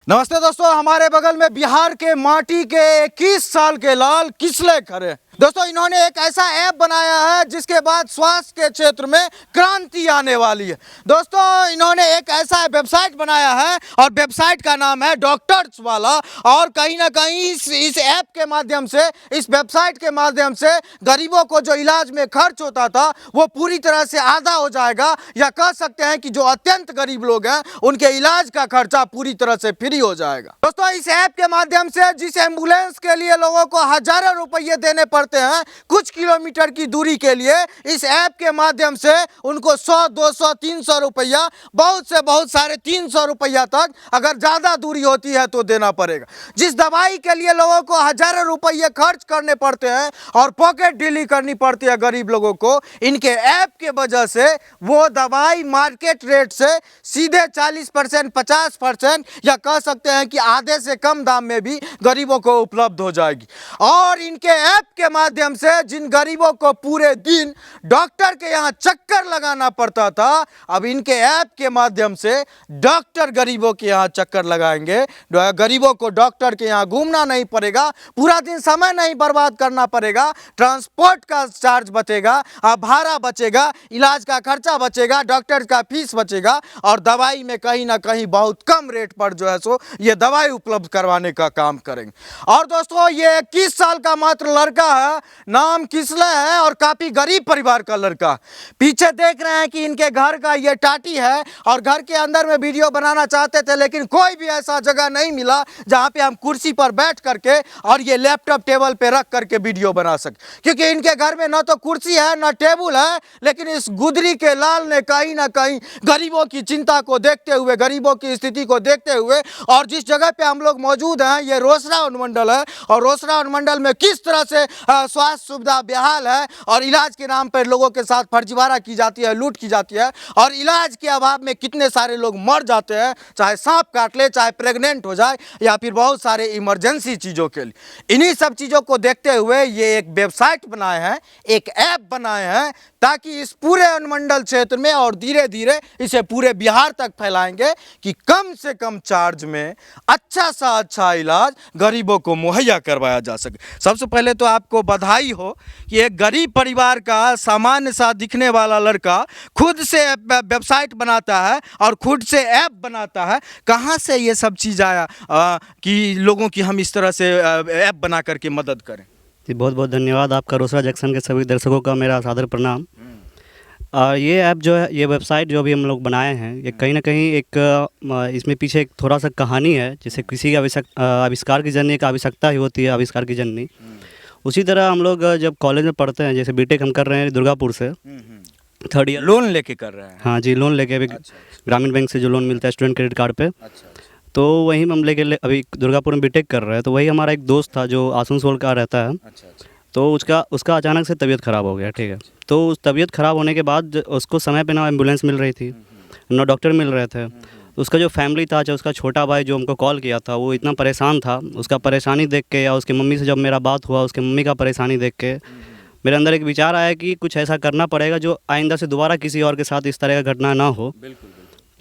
नमस्ते दोस्तों, हमारे बगल में बिहार के माटी के 21 साल के लाल किसले खड़े। दोस्तों, इन्होंने एक ऐसा ऐप बनाया है जिसके बाद स्वास्थ्य के क्षेत्र में क्रांति आने वाली है। दोस्तों, इन्होंने एक ऐसा वेबसाइट बनाया है और वेबसाइट का नाम है डॉक्टर्स वाला। और कहीं ना कहीं इस ऐप के माध्यम से, इस वेबसाइट के माध्यम से गरीबों को जो इलाज में खर्च होता था वो पूरी तरह से आधा हो जाएगा, या कह सकते हैं कि जो अत्यंत गरीब लोग हैं उनके इलाज का खर्चा पूरी तरह से फ्री हो जाएगा। दोस्तों, इस ऐप के माध्यम से जिस एम्बुलेंस के लिए लोगों को हजारों रुपये देने पड़ते हैं कुछ किलोमीटर की दूरी के लिए, इस ऐप के माध्यम से उनको 100, 200, 300 रुपया, बहुत से बहुत सारे 300 रुपया तक अगर ज्यादा दूरी होती है तो देना पड़ेगा। जिस दवाई के लिए लोगों को हजारों रुपये खर्च करने पड़ते हैं और पॉकेट ढीली करनी पड़ती है गरीब लोगों को, इनके ऐप के वजह से वो दवाई मार्केट रेट से सीधे 40%, 50% या कह सकते हैं कि आधे से कम दाम में भी गरीबों को उपलब्ध हो जाएगी। और इनके ऐप के माध्यम से जिन गरीबों को पूरे दिन डॉक्टर के यहाँ चक्कर लगाना पड़ता था, अब इनके ऐप के माध्यम से डॉक्टर गरीबों के यहाँ चक्कर लगाएंगे। गरीबों को डॉक्टर के यहाँ घूमना नहीं पड़ेगा, पूरा दिन समय नहीं बर्बाद करना पड़ेगा, ट्रांसपोर्ट का चार्ज बचेगा, भाड़ा बचेगा, इलाज का खर्चा बचेगा, डॉक्टर का फीस बचेगा और दवाई में कहीं ना कहीं बहुत कम रेट पर जो है सो ये दवाई उपलब्ध करवाने का काम करेंगे। और दोस्तों, ये 21 साल का मात्र लड़का है, नाम किसले है और काफी गरीब परिवार का लड़का। पीछे देख रहे हैं कि इनके घर का ये टाटी है और घर के अंदर में वीडियो बनाना चाहते थे, लेकिन कोई भी ऐसा जगह नहीं मिला जहां पे हम कुर्सी पर बैठ करके और ये लैपटॉप टेबल पे रख करके वीडियो बना सके, क्योंकि इनके घर में ना तो कुर्सी है ना टेबल है। लेकिन इस गुदरी के लाल ने कहीं ना कहीं गरीबों की चिंता को देखते हुए, गरीबों की स्थिति को देखते हुए, और जिस जगह पे हम लोग मौजूद हैं ये रोसड़ा अनुमंडल है, और रोसड़ा अनुमंडल में किस तरह से स्वास्थ्य सुविधा बेहाल है और इलाज के नाम पर लोगों के साथ फर्जीवाड़ा की जाती है, लूट की जाती है, और इलाज के अभाव में कितने सारे लोग मर जाते हैं, चाहे सांप काट ले, चाहे प्रेग्नेंट हो जाए, या फिर बहुत सारे इमरजेंसी चीज़ों के लिए। इन्हीं सब चीज़ों को देखते हुए ये एक वेबसाइट बनाए हैं, एक ऐप बनाए हैं, ताकि इस पूरे अनुमंडल क्षेत्र में और धीरे धीरे इसे पूरे बिहार तक फैलाएंगे कि कम से कम चार्ज में अच्छा सा अच्छा इलाज गरीबों को मुहैया करवाया जा सके। सबसे पहले तो आपको बधाई हो कि एक गरीब परिवार का सामान्य सा दिखने वाला लड़का खुद से वेबसाइट बनाता है और खुद से ऐप बनाता है। कहाँ से ये सब चीज़ आया कि लोगों की हम इस तरह से ऐप बना करके मदद करें? जी, बहुत बहुत धन्यवाद आपका। रोसड़ा जंक्शन के सभी दर्शकों का मेरा सादर प्रणाम। ये ऐप जो है, ये वेबसाइट जो भी हम लोग बनाए हैं, ये कहीं ना कहीं एक इसमें पीछे एक थोड़ा सा कहानी है। जैसे किसी आविष्कार की जननी एक आवश्यकता ही होती है, आविष्कार की जननी। उसी तरह हम लोग जब कॉलेज में पढ़ते हैं, जैसे बीटेक हम कर रहे हैं दुर्गापुर से, 3rd ईयर। लोन लेके कर रहे हैं? हाँ जी, लोन लेके अभी ग्रामीण बैंक से जो लोन मिलता है स्टूडेंट क्रेडिट कार्ड पे, तो वही हम अभी दुर्गापुर में बीटेक कर रहे हैं। तो वही हमारा एक दोस्त था जो आसनसोल का रहता है। तो उसका अचानक से तबीयत ख़राब हो गया, ठीक है। तो उस तबीयत ख़राब होने के बाद उसको समय पे ना एम्बुलेंस मिल रही थी, ना डॉक्टर मिल रहे थे। उसका जो फैमिली था, चाहे उसका छोटा भाई जो हमको कॉल किया था, वो इतना परेशान था। उसका परेशानी देख के, या उसकी मम्मी से जब मेरा बात हुआ, उसकी मम्मी का परेशानी देख के मेरे अंदर एक विचार आया कि कुछ ऐसा करना पड़ेगा जो आइंदा से दोबारा किसी और के साथ इस तरह का घटना ना हो।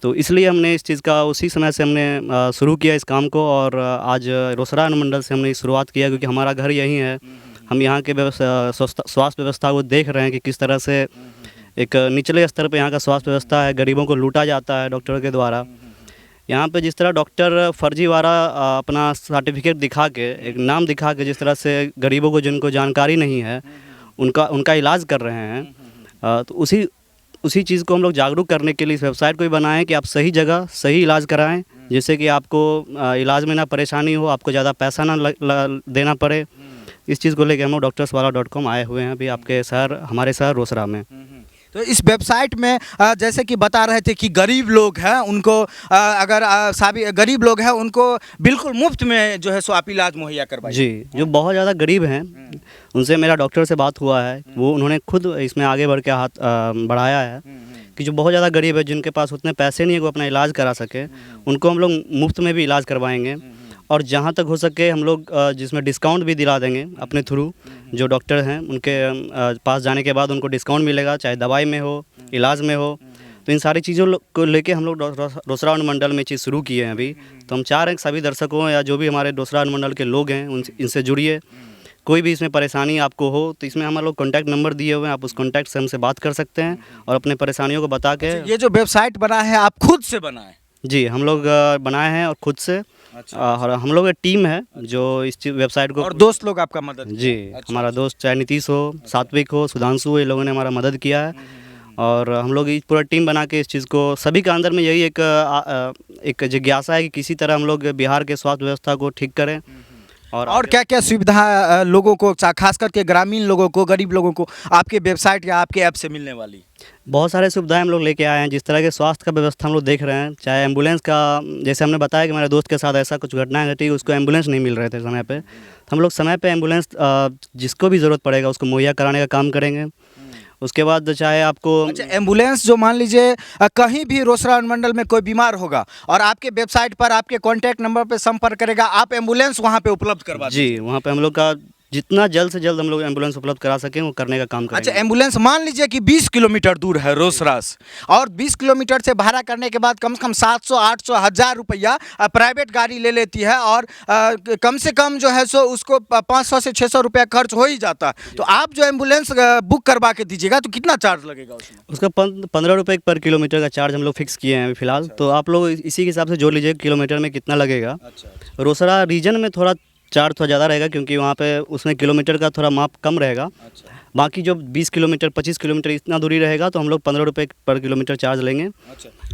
तो इसलिए हमने इस चीज़ का उसी समय से हमने शुरू किया इस काम को, और आज रोसड़ा अनुमंडल से हमने शुरुआत किया, क्योंकि हमारा घर यहीं है। हम यहाँ के स्वास्थ्य व्यवस्था को देख रहे हैं कि किस तरह से एक निचले स्तर पे यहाँ का स्वास्थ्य व्यवस्था है, गरीबों को लूटा जाता है डॉक्टरों के द्वारा। यहाँ पे जिस तरह डॉक्टर फर्जीवाड़ा अपना सर्टिफिकेट दिखा के, एक नाम दिखा के, जिस तरह से गरीबों को जिनको जानकारी नहीं है उनका इलाज कर रहे हैं, तो उसी चीज़ को हम लोग जागरूक करने के लिए इस वेबसाइट को भी बनाएं कि आप सही जगह सही इलाज कराएं, जिससे कि आपको इलाज में ना परेशानी हो, आपको ज़्यादा पैसा ना देना पड़े। इस चीज़ को लेकर हम लोग doctorswala.com आए हुए हैं अभी आपके शहर, हमारे शहर रोसड़ा में। तो इस वेबसाइट में जैसे कि बता रहे थे कि गरीब लोग हैं उनको गरीब लोग हैं उनको बिल्कुल मुफ्त में जो है सो आप इलाज मुहैया करवाइए। जी, जो बहुत ज़्यादा गरीब हैं उनसे मेरा डॉक्टर से बात हुआ है, वो उन्होंने खुद इसमें आगे बढ़ के हाथ बढ़ाया है कि जो बहुत ज़्यादा गरीब है, जिनके पास उतने पैसे नहीं है वो अपना इलाज करा सके, उनको हम लोग मुफ्त में भी इलाज करवाएंगे। और जहाँ तक हो सके हम लोग जिसमें डिस्काउंट भी दिला देंगे अपने थ्रू। जो डॉक्टर हैं उनके पास जाने के बाद उनको डिस्काउंट मिलेगा, चाहे दवाई में हो, इलाज में हो। तो तो इन सारी चीज़ों को लेके हम लोग रोसड़ा अनुमंडल में चीज़ शुरू किए हैं अभी। तो हम चाह रहे हैं कि सभी दर्शकों या जो भी हमारे रोसड़ा अनुमंडल के लोग हैं इनसे जुड़िए। कोई भी इसमें परेशानी आपको हो तो इसमें हम लोग कॉन्टैक्ट नंबर दिए हुए हैं, आप उस कॉन्टैक्ट से हमसे बात कर सकते हैं और अपने परेशानियों को बता के। ये जो वेबसाइट बना है आप खुद से बनाए? जी, हम लोग बनाए हैं और खुद से। और हम लोग एक टीम है जो इस वेबसाइट को, और दोस्त लोग आपका मदद जी, हमारा दोस्त चाहे नीतीश हो, सात्विक हो, सुधांशु हो, ये लोगों ने हमारा मदद किया है। और हम लोग ये पूरा टीम बना के इस चीज़ को, सभी के अंदर में यही एक जिज्ञासा है कि किसी तरह हम लोग बिहार के स्वास्थ्य व्यवस्था को ठीक करें। और क्या क्या सुविधा लोगों को, खास करके ग्रामीण लोगों को, गरीब लोगों को आपके वेबसाइट या आपके ऐप से मिलने वाली? बहुत सारे सुविधाएं हम लोग लेके आए हैं। जिस तरह के स्वास्थ्य का व्यवस्था हम लोग देख रहे हैं, चाहे एम्बुलेंस का, जैसे हमने बताया कि मेरे दोस्त के साथ ऐसा कुछ घटनाएं घटी, उसको एम्बुलेंस नहीं मिल रहे थे समय पे, तो हम लोग समय पे एम्बुलेंस जिसको भी ज़रूरत पड़ेगा उसको मुहैया कराने का काम करेंगे। उसके बाद चाहे आपको, अच्छा, एम्बुलेंस जो मान लीजिए कहीं भी रोसड़ा अनुमंडल में कोई बीमार होगा और आपके वेबसाइट पर आपके कॉन्टैक्ट नंबर पर संपर्क करेगा, आप एम्बुलेंस वहाँ पे उपलब्ध करवा जी, वहाँ पे हम लोग का जितना जल्द से जल्द हम लोग एम्बुलेंस उपलब्ध करा सकें वो करने का काम करेंगे। अच्छा, एम्बुलेंस मान लीजिए कि 20 किलोमीटर दूर है रोसड़ा से, और 20 किलोमीटर से भाड़ा करने के बाद कम से कम 700, 800, 1000 रुपया प्राइवेट गाड़ी ले लेती है, और कम से कम जो है सो उसको 500 से 600 रुपया खर्च हो ही जाता है। तो आप जो एम्बुलेंस बुक करवा के दीजिएगा तो कितना चार्ज लगेगा उसमें? उसका 15 रुपये पर किलोमीटर का चार्ज हम लोग फिक्स किए हैं अभी फिलहाल। तो आप लोग इसी के हिसाब से जोड़ लीजिए किलोमीटर में कितना लगेगा। रोसड़ा रीजन में थोड़ा चार्ज थोड़ा ज़्यादा रहेगा क्योंकि वहाँ पे उसमें किलोमीटर का थोड़ा माप कम रहेगा। बाकी जो 20 किलोमीटर 25 किलोमीटर इतना दूरी रहेगा तो हम लोग 15 रुपये पर किलोमीटर चार्ज लेंगे।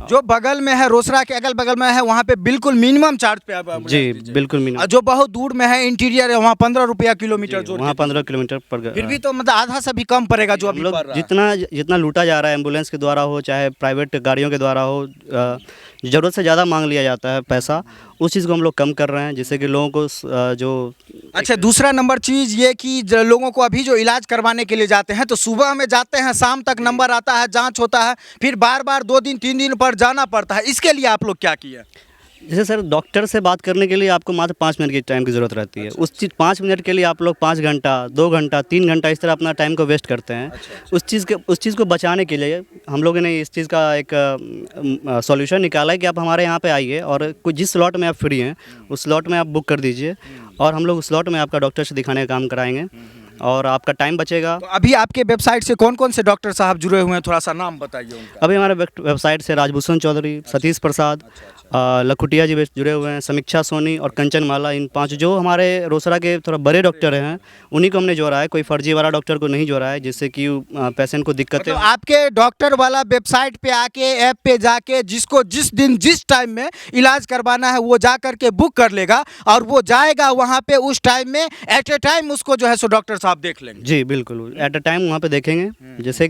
जो बगल में है, रोसड़ा के अगल बगल में है, वहाँ पे बिल्कुल मिनिमम चार्ज पे आप जी, बिल्कुल मिनिमम। जो बहुत दूर में है, इंटीरियर है, वहाँ 15 रुपया किलोमीटर जोड़ वहाँ के 15 किलोमीटर पर। फिर भी तो मतलब आधा से भी कम पड़ेगा जो हम अभी लोग पड़ रहा है। जितना लूटा जा रहा है एम्बुलेंस के द्वारा हो चाहे प्राइवेट गाड़ियों के द्वारा हो, ज़रूरत से ज़्यादा मांग लिया जाता है पैसा, उस चीज़ को हम लोग कम कर रहे हैं जिससे कि लोगों को जो। अच्छा, दूसरा नंबर चीज़ ये कि लोगों को अभी जो इलाज करवाने के लिए जाते हैं तो सुबह में जाते हैं, शाम तक नंबर आता है, जांच होता है, फिर बार बार 2 दिन 3 दिन पर जाना पड़ता है। इसके लिए आप लोग क्या किए? जैसे सर, डॉक्टर से बात करने के लिए आपको मात्र 5 मिनट की टाइम की ज़रूरत रहती है। उस चीज़ 5 मिनट के लिए आप लोग 5 घंटा, 2 घंटा, 3 घंटा इस तरह अपना टाइम को वेस्ट करते हैं। उस चीज़ को बचाने के लिए हम लोगों ने इस चीज़ का एक सॉल्यूशन निकाला है कि आप हमारे यहाँ पे आइए और कुछ जिस स्लॉट में आप फ्री हैं उस स्लॉट में आप बुक कर दीजिए और हम लोग उस स्लॉट में आपका डॉक्टर से दिखाने का काम कराएंगे और आपका टाइम बचेगा। तो अभी आपके वेबसाइट से कौन कौन से डॉक्टर साहब जुड़े हुए हैं, थोड़ा सा नाम बताइए उनका। अभी हमारे वेबसाइट से राजभूषण चौधरी, सतीश प्रसाद, लखुटिया जी जुड़े हुए हैं, समीक्षा सोनी और कंचन माला। इन 5 जो हमारे रोसड़ा के थोड़ा बड़े डॉक्टर हैं उन्हीं को हमने जोड़ा है, कोई फर्जी वाला डॉक्टर को नहीं जोड़ा है जिससे कि पेशेंट को दिक्कतें। मतलब आपके डॉक्टर वाला वेबसाइट पे आके, ऐप पे जाके, जिसको जिस दिन जिस टाइम में इलाज करवाना है वो जा करके बुक कर लेगा और वो जाएगा वहाँ पे, उस टाइम में एट ए टाइम उसको जो है सो डॉक्टर साहब देख लेंगे। जी बिल्कुल, एट अ टाइम वहाँ पे देखेंगे। जैसे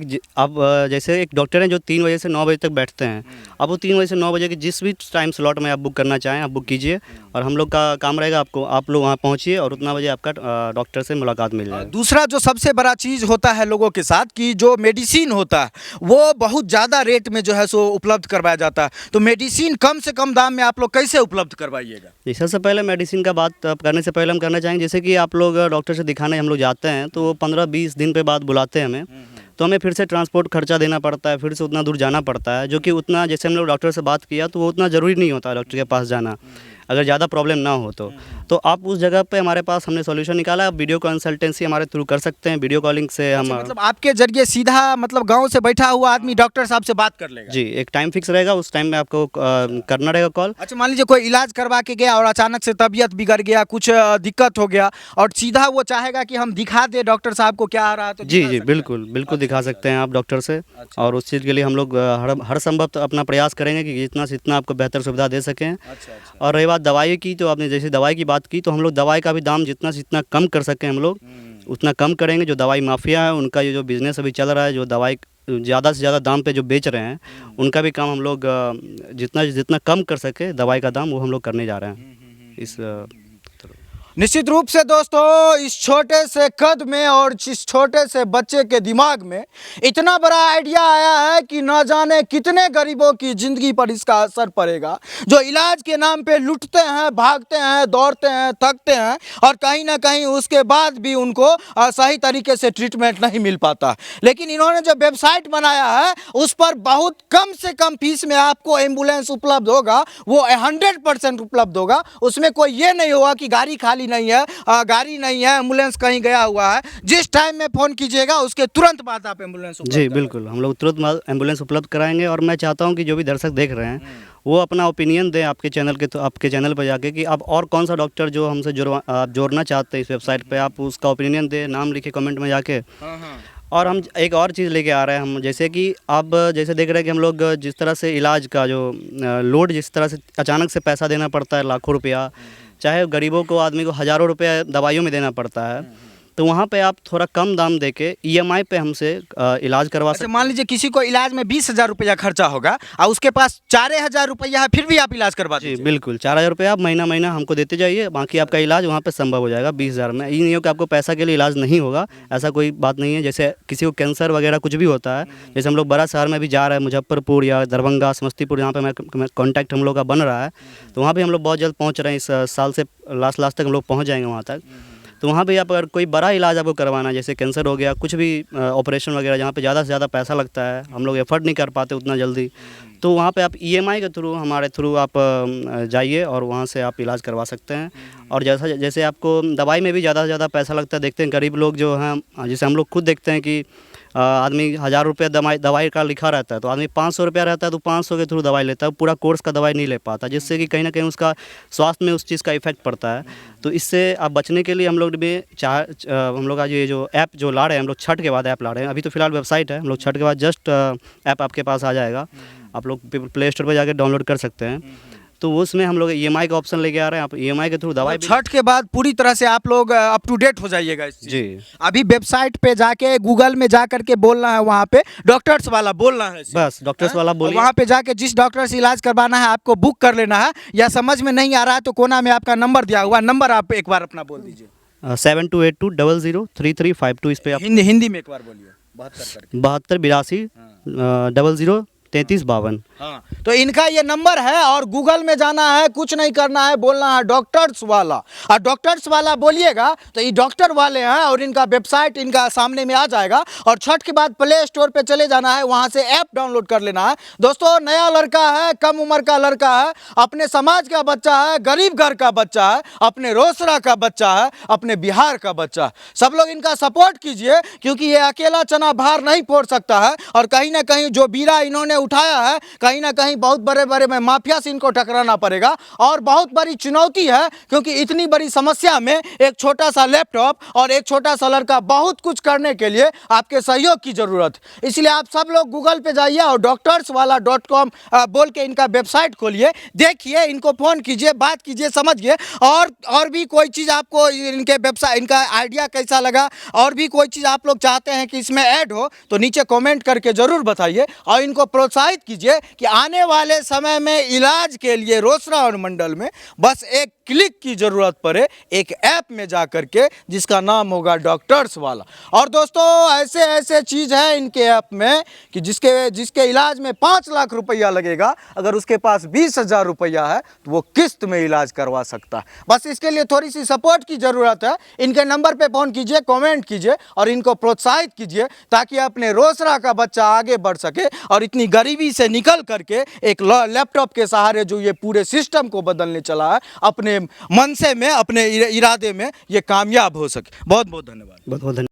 एक डॉक्टर हैं जो 3 बजे से 9 बजे तक बैठते हैं, अब वो 3 बजे से 9 बजे के जिस भी टाइम स्लॉट में आप बुक करना चाहें आप बुक कीजिए और हम लोग का काम रहेगा आप लोग वहाँ पहुँचिए और उतना बजे आपका डॉक्टर से मुलाकात मिल जाएगी। दूसरा जो सबसे बड़ा चीज़ होता है लोगों के साथ कि जो मेडिसिन होता है वो बहुत ज़्यादा रेट में जो है सो उपलब्ध करवाया जाता है, तो मेडिसिन कम से कम दाम में आप लोग कैसे उपलब्ध करवाइएगा? जी, सबसे पहले मेडिसिन का बात करने से पहले हम करना चाहेंगे, जैसे कि आप लोग डॉक्टर से दिखाने हम लोग जाते हैं तो वो 15-20 दिन पे बाद बुलाते हैं हमें, तो हमें फिर से ट्रांसपोर्ट खर्चा देना पड़ता है, फिर से उतना दूर जाना पड़ता है, जो कि उतना, जैसे हम लोग डॉक्टर से बात किया तो वो उतना ज़रूरी नहीं होता डॉक्टर के पास जाना अगर ज़्यादा प्रॉब्लम ना हो तो आप उस जगह पे हमारे पास हमने सॉल्यूशन निकाला। आप वीडियो कंसल्टेंसी हमारे थ्रू कर सकते हैं, वीडियो कॉलिंग से हम। मतलब आपके जरिए सीधा मतलब गांव से बैठा हुआ आदमी डॉक्टर साहब से बात कर लेगा? जी, एक टाइम फिक्स रहेगा, उस टाइम में आपको करना रहेगा कॉल। अच्छा, मान लीजिए कोई इलाज करवा के गया और अचानक से तबीयत बिगड़ गया, कुछ दिक्कत हो गया और सीधा वो चाहेगा कि हम दिखा दे डॉक्टर साहब को क्या आ रहा है, तो जी बिल्कुल दिखा सकते हैं आप डॉक्टर से। और उस चीज़ के लिए हम लोग हर संभव अपना प्रयास करेंगे कि जितना से इतना आपको बेहतर सुविधा दे सकें। और रही बात दवाई की, तो आपने जैसे दवाई की बात की, तो हम लोग दवाई का भी दाम जितना से जितना कम कर सकें हम लोग उतना कम करेंगे। जो दवाई माफिया है उनका जो बिज़नेस अभी चल रहा है, जो दवाई ज़्यादा से ज़्यादा दाम पे जो बेच रहे हैं उनका भी काम हम लोग जितना कम कर सके दवाई का दाम वो हम लोग करने जा रहे हैं इस निश्चित रूप से दोस्तों, इस छोटे से कद में और इस छोटे से बच्चे के दिमाग में इतना बड़ा आइडिया आया है कि न जाने कितने गरीबों की ज़िंदगी पर इसका असर पड़ेगा, जो इलाज के नाम पे लुटते हैं, भागते हैं, दौड़ते हैं, थकते हैं और कहीं ना कहीं उसके बाद भी उनको सही तरीके से ट्रीटमेंट नहीं मिल पाता। लेकिन इन्होंने जो वेबसाइट बनाया है उस पर बहुत कम से कम फीस में आपको एम्बुलेंस उपलब्ध होगा, वो 100% उपलब्ध होगा। उसमें कोई ये नहीं होगा कि गाड़ी खाली नहीं है, गाड़ी नहीं है, एम्बुलेंस कहीं गया हुआ है। जिस टाइम में फ़ोन कीजिएगा उसके तुरंत बाद आप एम्बुलेंस जी बिल्कुल, हम लोग तुरंत एम्बुलेंस उपलब्ध कराएंगे। और मैं चाहता हूं कि जो भी दर्शक देख रहे हैं वो अपना ओपिनियन दें आपके चैनल के, तो आपके चैनल पर जाके कि आप और कौन सा डॉक्टर जो हमसे जोड़ना चाहते हैं इस वेबसाइट पे, आप उसका ओपिनियन दें, नाम लिखे कमेंट में जाके। और हम एक और चीज़ लेके आ रहे हैं हम, जैसे कि अब जैसे देख रहे हैं कि हम लोग जिस तरह से इलाज का जो लोड, जिस तरह से अचानक से पैसा देना पड़ता है, लाखों रुपया, चाहे गरीबों को, आदमी को हज़ारों रुपया दवाइयों में देना पड़ता है, तो वहाँ पे आप थोड़ा कम दाम देके EMI पे हमसे इलाज करवा सकते हैं। मान लीजिए किसी को इलाज में 20,000 रुपया खर्चा होगा और उसके पास 4,000 रुपया है, फिर भी आप इलाज करवा जी दीजिए। बिल्कुल, 4,000 रुपये आप महीना महीना हमको देते जाइए, बाकी आपका इलाज वहाँ पे संभव हो जाएगा 20,000 में। ये नहीं हो कि आपको पैसा के लिए इलाज नहीं होगा, ऐसा कोई बात नहीं है। जैसे किसी को कैंसर वगैरह कुछ भी होता है, जैसे हम लोग बड़ा शहर में भी जा रहे हैं, मुजफ्फरपुर या दरभंगा, समस्तीपुर, जहाँ पे कॉन्टैक्ट हम लोग का बन रहा है, तो वहाँ भी हम लोग बहुत जल्द पहुँच रहे हैं। इस साल से लास्ट तक हम लोग पहुँच जाएंगे वहाँ तक। तो वहाँ भी आप अगर कोई बड़ा इलाज आपको करवाना है, जैसे कैंसर हो गया, कुछ भी ऑपरेशन वगैरह जहाँ पे ज़्यादा से ज़्यादा पैसा लगता है, हम लोग एफर्ट नहीं कर पाते उतना जल्दी, तो वहाँ पे आप EMI के थ्रू, हमारे थ्रू आप जाइए और वहाँ से आप इलाज करवा सकते हैं। और जैसे आपको दवाई में भी ज़्यादा से ज़्यादा पैसा लगता है, देखते हैं गरीब लोग जो हैं, जैसे हम लोग खुद देखते हैं कि आदमी 1,000 रुपया दवाई का लिखा रहता है, तो आदमी 500 रुपया रहता है तो 500 के थ्रू दवाई लेता है, पूरा कोर्स का दवाई नहीं ले पाता, जिससे कि कहीं ना कहीं उसका स्वास्थ्य में उस चीज़ का इफेक्ट पड़ता है। तो इससे आप बचने के लिए हम लोग भी हम लोग आज ये जो ऐप जो ला रहे हैं, हम लोग छठ के बाद ऐप ला रहे हैं। अभी तो फिलहाल वेबसाइट है, हम लोग छठ के बाद जस्ट ऐप आपके पास आ जाएगा, आप लोग प्ले स्टोर पर जाकर डाउनलोड कर सकते हैं। तो उसमें हम लोग EMI का ऑप्शन लेके आ रहे हैं, आप EMI के थ्रू दवाई छठ के बाद पूरी तरह से आप लोग अप टू डेट हो जाइएगा इस चीज़। जी अभी वेबसाइट पे जाके, गूगल में जा करके बोलना है, वहाँ पे डॉक्टर्स वाला बोलना है, बस डॉक्टर्स वाला बोलिए। वहाँ पे जाके जिस डॉक्टर से इलाज करवाना है आपको बुक कर लेना है, या समझ में नहीं आ रहा है तो कोना में आपका नंबर दिया हुआ, नंबर आप एक बार अपना बोल दीजिए। 7282003352, इस पे आप हिंदी में एक बार बोलिए। 7282 00 3352। हाँ, तो इनका ये नंबर है और गूगल में जाना है, कुछ नहीं करना है, बोलना है डॉक्टर्स वाला, और डॉक्टर्स वाला बोलिएगा तो ये डॉक्टर वाले हैं और इनका वेबसाइट इनका सामने में आ जाएगा। और छठ के बाद प्ले स्टोर पे चले जाना है, वहाँ से ऐप डाउनलोड कर लेना है। दोस्तों, नया लड़का है, कम उम्र का लड़का है, अपने समाज का बच्चा है, गरीब घर का बच्चा है, अपने रोसड़ा का बच्चा है, अपने बिहार का बच्चा है। सब लोग इनका सपोर्ट कीजिए, क्योंकि ये अकेला चना भार नहीं फोड़ सकता है। और कहीं ना कहीं जो बीड़ा इन्होंने उठाया है, कहीं ना कहीं बहुत बड़े बड़े माफिया से इनको टकराना पड़ेगा और बहुत बड़ी चुनौती है, क्योंकि इतनी बड़ी समस्या में एक छोटा सा लैपटॉप और एक छोटा सा लड़का बहुत कुछ करने के लिए आपके सहयोग की ज़रूरत। इसलिए आप सब लोग गूगल पे जाइए और doctorswala.com बोल के इनका वेबसाइट खोलिए, देखिए, इनको फ़ोन कीजिए, बात कीजिए, समझिए। और भी कोई चीज़ आपको इनके वेबसाइट, इनका आइडिया कैसा लगा, और भी कोई चीज़ आप लोग चाहते हैं कि इसमें ऐड हो, तो नीचे कमेंट करके ज़रूर बताइए और इनको प्रोत्साहित कीजिए कि आने वाले समय में इलाज के लिए रोसड़ा और मंडल में बस एक क्लिक की ज़रूरत पड़े, एक ऐप में जा कर के, जिसका नाम होगा डॉक्टर्स वाला। और दोस्तों, ऐसे ऐसे चीज़ है इनके ऐप में कि जिसके इलाज में 5 लाख रुपया लगेगा, अगर उसके पास 20,000 रुपया है तो वो किस्त में इलाज करवा सकता है। बस इसके लिए थोड़ी सी सपोर्ट की ज़रूरत है। इनके नंबर पे फ़ोन कीजिए, कमेंट कीजिए और इनको प्रोत्साहित कीजिए, ताकि अपने रोसड़ा का बच्चा आगे बढ़ सके और इतनी गरीबी से निकल करके एक लैपटॉप के सहारे जो ये पूरे सिस्टम को बदलने चला है, अपने मनसे में, अपने इरादे में ये कामयाब हो सके। बहुत बहुत धन्यवाद। बहुत बहुत धन्यवाद।